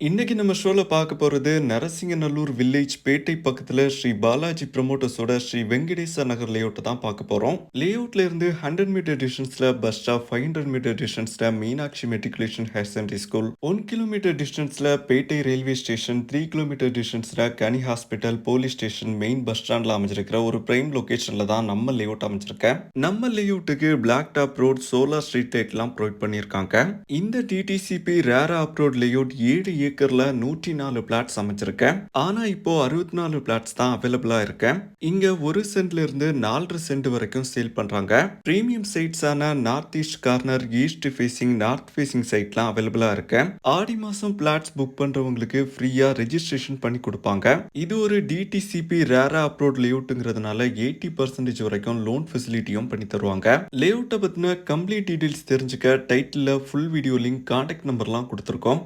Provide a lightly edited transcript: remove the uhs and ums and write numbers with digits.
இன்னைக்கு நம்ம ஷோல பார்க்க போறது நரசிங்கநல்லூர் வில்லேஜ் பேட்டை பக்கத்துல ஸ்ரீ பாலாஜி ப்ரமோட்டர்ஸோட ஸ்ரீ வெங்கடேச நகர் லேஅவுட் தான் பார்க்க போறோம். லேஅவுட்ல இருந்து 100 மீட்டர் டிஸ்டன்ஸ்ல பஸ் ஸ்டாப், 500 மீட்டர் டிஸ்டன்ஸ்ல Meenakshi matriculation higher secondary school, 1 kilometre டிஸ்டன்ஸ்ல பேட்டை ரயில்வே ஸ்டேஷன், 3 கிலோமீட்டர் டிஸ்டன்ஸ்ல Kani hospital, police station, main bus ஸ்டாண்ட்ல அமைஞ்சிருக்கிற ஒரு பிரைம் லொகேஷன்ல தான் நம்ம லேஅவுட் அமைஞ்சிருக்கேன். நம்ம லேஅவுட்டுக்கு black top road, solar street light எல்லாம் ப்ரொவைட் பண்ணியிருக்காங்க. இந்த டிடிசிபி ரேரா அப்ரோட் லேஅவுட் 7 ஏக்கர்ல 104 பிளாட்ஸ் அமைச்சிருக்கேன். ஆனா இப்போ 64 பிளாட்ஸ் தான் அவைலபிளா இருக்கேன். இங்க 1 சென்ட்ல இருந்து 4.5 சென்ட் வரைக்கும் சேல் பண்றாங்க. பிரீமியம் சைட்ஸான north east corner, east facing, north facing சைட்லாம் அவைலபிளா இருக்கு. ஆடி மாசம் பிளாட்ஸ் புக் பண்றவங்களுக்கு ஃப்ரீயா ரெஜிஸ்ட்ரேஷன் பண்ணி கொடுப்பாங்க. இது ஒரு டிடிசிபி ரேரா அப்ரோட் லேஅவுட்ங்கிறதுனால 80% வரைக்கும் லோன் ஃபெசிலிட்டியும் பண்ணி தருவாங்க. லேஅவுட்டை பத்தின கம்ப்ளீட் டீடைல்ஸ் தெரிஞ்சுக்க டைட்டில்ல ஃபுல் வீடியோ லிங்க், கான்டாக்ட் நம்பர்லாம் கொடுத்துருக்கோம்.